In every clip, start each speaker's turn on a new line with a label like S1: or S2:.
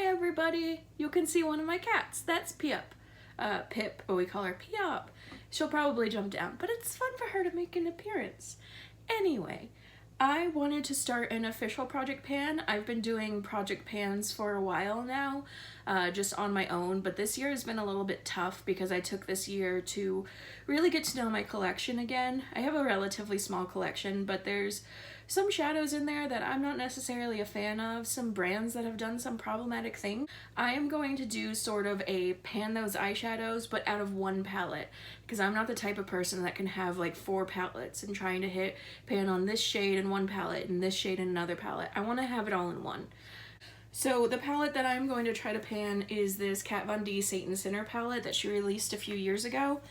S1: everybody! You can see one of my cats. That's Pip. Pip, but we call her Piop. She'll probably jump down, but it's fun for her to make an appearance. Anyway, I wanted to start an official project pan. I've been doing project pans for a while now, just on my own, but this year has been a little bit tough because I took this year to really get to know my collection again. I have a relatively small collection, but there's some shadows in there that I'm not necessarily a fan of, some brands that have done some problematic things. I am going to do sort of a pan those eyeshadows, but out of one palette, because I'm not the type of person that can have like 4 palettes and trying to hit pan on this shade in one palette and this shade in another palette. I want to have it all in one. So the palette that I'm going to try to pan is this Kat Von D Satan's Sinner palette that she released a few years ago.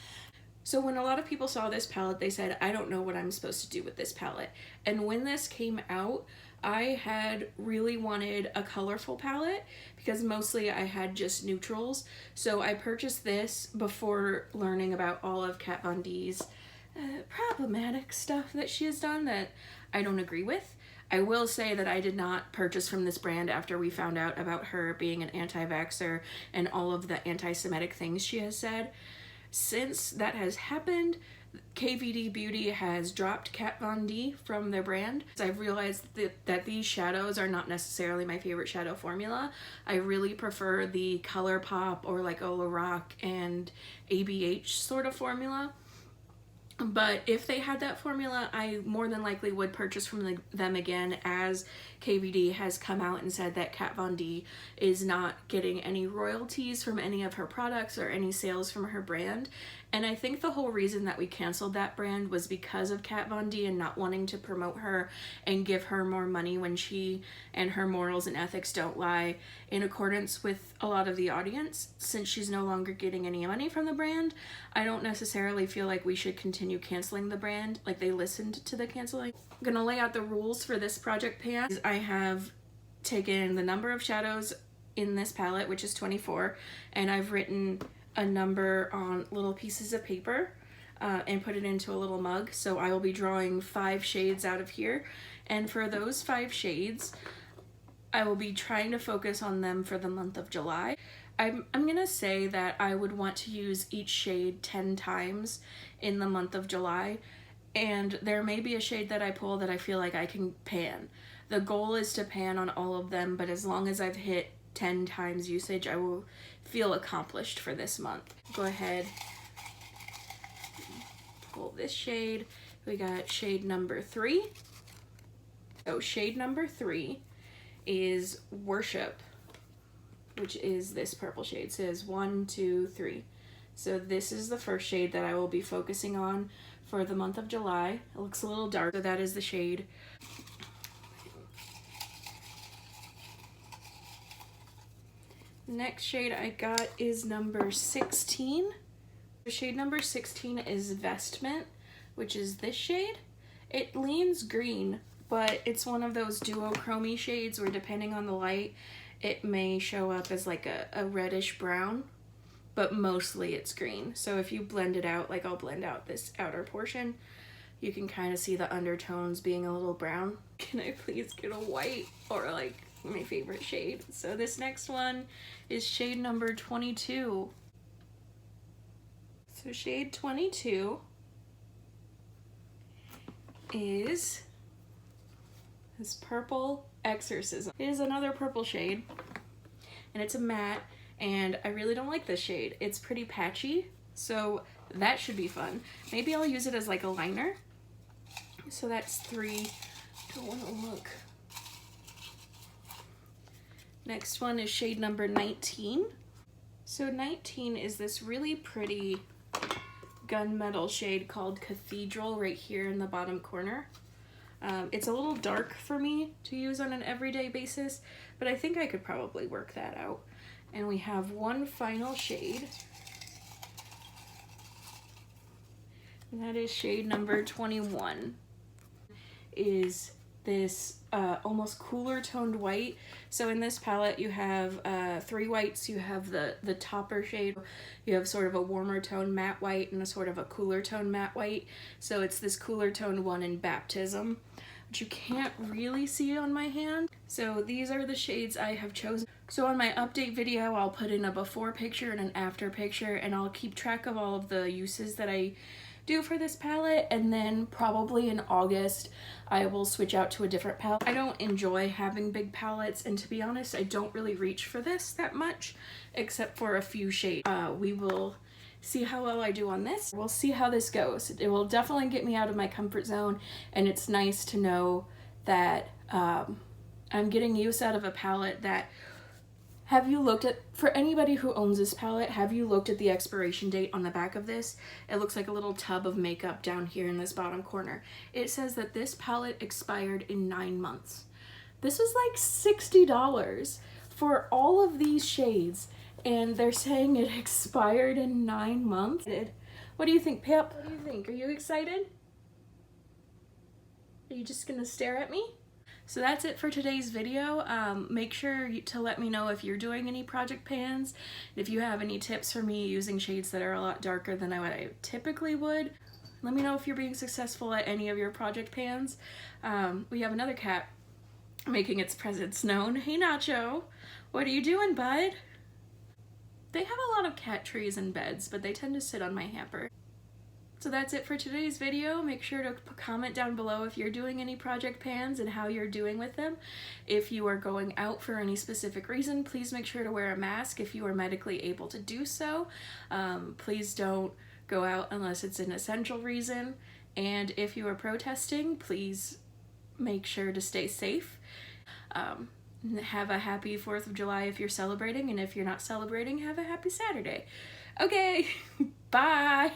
S1: So when a lot of people saw this palette, they said, I don't know what I'm supposed to do with this palette. And when this came out, I had really wanted a colorful palette because mostly I had just neutrals. So I purchased this before learning about all of Kat Von D's problematic stuff that she has done that I don't agree with. I will say that I did not purchase from this brand after we found out about her being an anti-vaxxer and all of the anti-Semitic things she has said. Since that has happened, KVD Beauty has dropped Kat Von D from their brand. I've realized that these shadows are not necessarily my favorite shadow formula. I really prefer the ColourPop or like Ola Rock and ABH sort of formula. But if they had that formula, I more than likely would purchase from them again, as KVD has come out and said that Kat Von D is not getting any royalties from any of her products or any sales from her brand. And I think the whole reason that we canceled that brand was because of Kat Von D and not wanting to promote her and give her more money when she and her morals and ethics don't lie in accordance with a lot of the audience. Since she's no longer getting any money from the brand, I don't necessarily feel like we should continue canceling the brand, like they listened to the canceling. I'm gonna lay out the rules for this project pan. I have taken the number of shadows in this palette, which is 24, and I've written a number on little pieces of paper and put it into a little mug. So I will be drawing 5 shades out of here, and for those 5 shades I will be trying to focus on them for the month of July. I'm gonna say that I would want to use each shade 10 times in the month of July, and there may be a shade that I pull that I feel like I can pan. The goal is to pan on all of them, but as long as I've hit 10 times usage, I will feel accomplished for this month. Go ahead, pull this shade. We got shade number 3. So shade number 3 is Worship, which is this purple shade. It says 1, 2, 3. So this is the first shade that I will be focusing on for the month of July. It looks a little dark, so that is the shade. Next shade I got is number 16. Shade number 16 is Vestment, which is this shade. It leans green, but it's one of those duochrome shades where depending on the light, it may show up as like a reddish brown, but mostly it's green. So if you blend it out, like I'll blend out this outer portion, you can kind of see the undertones being a little brown. Can I please get a white or like my favorite shade? So this next one is shade number 22. So shade 22 is this Purple Exorcism. It is another purple shade, and it's a matte, and I really don't like this shade. It's pretty patchy, so that should be fun. Maybe I'll use it as like a liner. So that's 3. Don't want to look. Next one is shade number 19. So 19 is this really pretty gunmetal shade called Cathedral right here in the bottom corner. It's a little dark for me to use on an everyday basis, but I think I could probably work that out. And we have one final shade, and that is shade number 21. Is this almost cooler toned white. So in this palette you have 3 whites. You have the topper shade, you have sort of a warmer tone matte white and a sort of a cooler tone matte white. So it's this cooler toned one in Baptism. which you can't really see on my hand. So these are the shades I have chosen. So on my update video, I'll put in a before picture and an after picture, and I'll keep track of all of the uses that I do for this palette, and then probably in August I will switch out to a different palette. I don't enjoy having big palettes, and to be honest, I don't really reach for this that much, except for a few shades. We will see how well I do on this. We'll see how this goes. It will definitely get me out of my comfort zone, and it's nice to know that I'm getting use out of a palette that, have you looked at, for anybody who owns this palette, have you looked at the expiration date on the back of this? It looks like a little tub of makeup down here in this bottom corner. It says that this palette expired in 9 months. This is like $60 for all of these shades, and they're saying it expired in 9 months. What do you think, Pip? What do you think? Are you excited? Are you just gonna stare at me? So that's it for today's video. Make sure to let me know if you're doing any project pans, if you have any tips for me using shades that are a lot darker than what I typically would. Let me know if you're being successful at any of your project pans. We have another cat making its presence known. Hey Nacho, what are you doing, bud? They have a lot of cat trees and beds, but they tend to sit on my hamper. So that's it for today's video. Make sure to comment down below if you're doing any project pans and how you're doing with them. If you are going out for any specific reason, please make sure to wear a mask if you are medically able to do so. Please don't go out unless it's an essential reason. And if you are protesting, please make sure to stay safe. Have a happy 4th of July if you're celebrating, and if you're not celebrating, have a happy Saturday. Okay, bye!